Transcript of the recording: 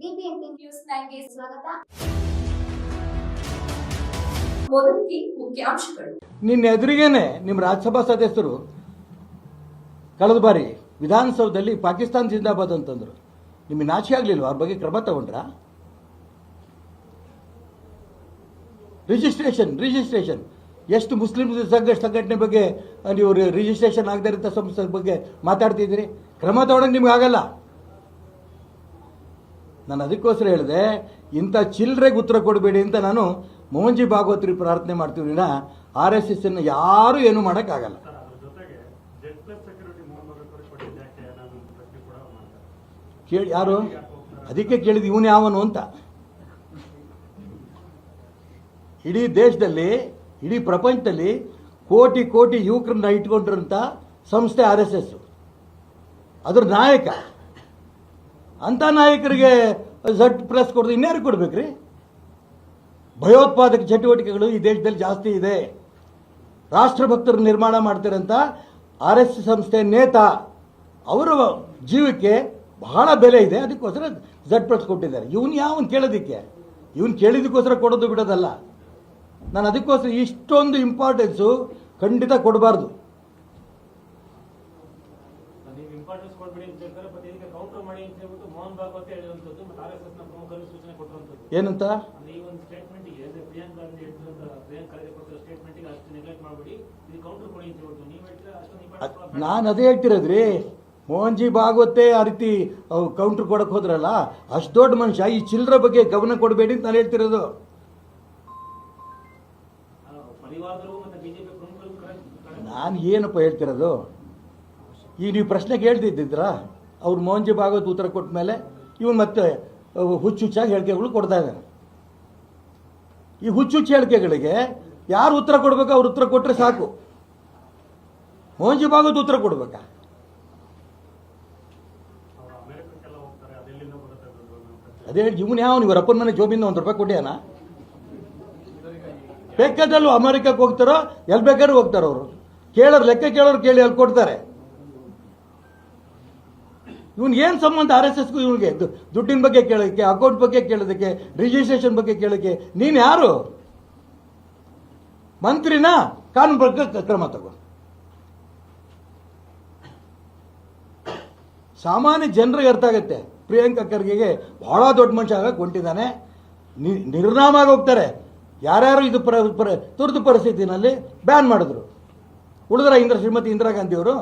BBMP news 9ಗೆ ಸ್ವಾಗತ. ಮೊದಲಿಗೆ ಮುಖ್ಯಾಂಶಗಳು. ನಿನ್ನ ಎದುರಿಗೇನೆ ನಿಮ್ಮ ರಾಜ್ಯಸಭಾ ಸದಸ್ಯರು ಕಳೆದ ಬಾರಿ ವಿಧಾನಸೌಧದಲ್ಲಿ ಪಾಕಿಸ್ತಾನ ಜಿಂದಾಬಾದ್ ಅಂತಂದ್ರು. ನಿಮಗೆ ನಾಚಿಕೆ ಆಗಲಿಲ್ವ? ಅವ್ರ ಬಗ್ಗೆ ಕ್ರಮ ತಗೊಂಡ್ರಾ? ರಿಜಿಸ್ಟ್ರೇಷನ್ ಎಷ್ಟು ಮುಸ್ಲಿಂ ಸಂಘಟನೆ ಬಗ್ಗೆ ನೀವು ರಿಜಿಸ್ಟ್ರೇಷನ್ ಆಗದೇ ಇರೋ ಸಂಸ್ಥೆ ಬಗ್ಗೆ ಮಾತಾಡ್ತಿದ್ದೀರಿ. ಕ್ರಮ ತಗೊಳಕ್ಕೆ ನಿಮ್ಗೆ ಆಗಲ್ಲ. ನಾನು ಅದಕ್ಕೋಸ್ಕರ ಹೇಳಿದೆ, ಇಂಥ ಚಿಲ್ಲರೆಗೆ ಉತ್ತರ ಕೊಡಬೇಡಿ ಅಂತ ನಾನು ಮೋಹನ್ಜಿ ಭಾಗವತ್ರಿಗೆ ಪ್ರಾರ್ಥನೆ ಮಾಡ್ತೀವಿ. RSS ಅನ್ನು ಯಾರು ಏನು ಮಾಡೋಕ್ಕಾಗಲ್ಲ. ಕೇಳಿ ಯಾರು? ಅದಕ್ಕೆ ಕೇಳಿದ ಇವನು ಯಾವನು ಅಂತ. ಇಡೀ ದೇಶದಲ್ಲಿ, ಇಡೀ ಪ್ರಪಂಚದಲ್ಲಿ ಕೋಟಿ ಕೋಟಿ ಯುವಕರನ್ನ ಇಟ್ಕೊಂಡಿರೋಂಥ ಸಂಸ್ಥೆ RSS. ಅದ್ರ ನಾಯಕ. ಅಂಥ ನಾಯಕರಿಗೆ Z+ ಕೊಡೋದು ಇನ್ಯಾರಿಗೆ ಕೊಡ್ಬೇಕ್ರಿ? ಭಯೋತ್ಪಾದಕ ಚಟುವಟಿಕೆಗಳು ಈ ದೇಶದಲ್ಲಿ ಜಾಸ್ತಿ ಇದೆ. ರಾಷ್ಟ್ರಭಕ್ತರು ನಿರ್ಮಾಣ ಮಾಡ್ತಿರೋಂಥ RSS ಸಂಸ್ಥೆ ನೇತಾ ಅವರ ಜೀವಕ್ಕೆ ಬಹಳ ಬೆಲೆ ಇದೆ. ಅದಕ್ಕೋಸ್ಕರ Z+ ಕೊಟ್ಟಿದ್ದಾರೆ. ಇವನು ಯಾವನು ಕೇಳೋದಕ್ಕೆ? ಇವನು ಕೇಳಿದಕ್ಕೋಸ್ಕರ ಕೊಡೋದು ಬಿಡೋದಲ್ಲ. ನಾನು ಅದಕ್ಕೋಸ್ಕರ ಇಷ್ಟೊಂದು ಇಂಪಾರ್ಟೆನ್ಸು ಖಂಡಿತ ಕೊಡಬಾರ್ದು. ಏನಂತ? ನಾನು ಅದೇ ಹೇಳ್ತಿರೋದ್ರಿ. ಮೋಹನ್ಜಿ ಭಾಗವತೆ ಆ ರೀತಿ ಕೌಂಟರ್ ಕೊಡಕ್ಕೆ ಹೋದ್ರಲ್ಲ, ಅಷ್ಟು ದೊಡ್ಡ ಮನುಷ್ಯ ಈ ಚಿಲ್ಲರ ಬಗ್ಗೆ ಗಮನ ಕೊಡಬೇಡಿ ಅಂತ ನಾನು ಹೇಳ್ತಿರೋದು. ನಾನು ಏನಪ್ಪ ಹೇಳ್ತಿರೋದು? ಈಗ ನೀವು ಪ್ರಶ್ನೆ ಕೇಳ್ತಿದ್ದಿದ್ರ, ಅವ್ರು ಮೋಹನ್ಜಿ ಭಾಗವತ್ ಉತ್ತರ ಕೊಟ್ಟ ಮೇಲೆ ಇವನು ಮತ್ತೆ ಹುಚ್ಚುಚ್ಚಾಗಿ ಹೇಳಿಕೆಗಳು ಕೊಡ್ತಾ ಇದ್ದಾರೆ. ಈ ಹುಚ್ಚುಚ್ಚು ಹೇಳಿಕೆಗಳಿಗೆ ಯಾರು ಉತ್ತರ ಕೊಡ್ಬೇಕು ಅವ್ರು ಉತ್ತರ ಕೊಟ್ಟರೆ ಸಾಕು. ಮೋಹನ್ಜಿ ಭಾಗವತ್ ಉತ್ತರ ಕೊಡ್ಬೇಕಾ? ಅದೇ ಇವನು ಯಾವ? ನೀವು ಅಪ್ಪನ ಮನೆ ಜೋಬಿಂದ ₹1 ಕೊಟ್ಟಿಯಾನ? ಬೇಕಾದಲ್ಲೂ ಅಮೆರಿಕಕ್ಕೆ ಹೋಗ್ತಾರೋ ಎಲ್ಲಿ ಬೇಕಾದ್ರೂ ಹೋಗ್ತಾರೋ ಅವರು. ಕೇಳೋರು ಲೆಕ್ಕ ಕೇಳೋರು ಕೇಳಿ ಅಲ್ಲಿ ಕೊಡ್ತಾರೆ. ಇವನ್ಗೆ ಏನು ಸಂಬಂಧ RSSಗೂ? ಇವನಿಗೆ ದುಡ್ಡಿನ ಬಗ್ಗೆ ಕೇಳೋಕ್ಕೆ, ಅಕೌಂಟ್ ಬಗ್ಗೆ ಕೇಳೋದಕ್ಕೆ, ರಿಜಿಸ್ಟ್ರೇಷನ್ ಬಗ್ಗೆ ಕೇಳೋಕ್ಕೆ ನೀನು ಯಾರು? ಮಂತ್ರಿನಾ? ಕಾನೂನು ಬಗ್ಗೆ ಕ್ರಮ ತಗೋ. ಸಾಮಾನ್ಯ ಜನರಿಗೆ ಅರ್ಥ ಆಗುತ್ತೆ. ಪ್ರಿಯಾಂಕಾ ಖರ್ಗೆಗೆ ಬಹಳ ದೊಡ್ಡ ಮನುಷ್ಯ ಆಗಕ್ಕೆ ಹೊಂಟಿದ್ದಾನೆ. ನಿರ್ನಾಮ ಆಗಿ ಹೋಗ್ತಾರೆ. ಯಾರ್ಯಾರು ಇದು ತುರ್ತು ಪರಿಸ್ಥಿತಿನಲ್ಲಿ ಬ್ಯಾನ್ ಮಾಡಿದ್ರು. ಉಳಿದ್ರ ಶ್ರೀಮತಿ ಇಂದಿರಾ ಗಾಂಧಿ ಅವರು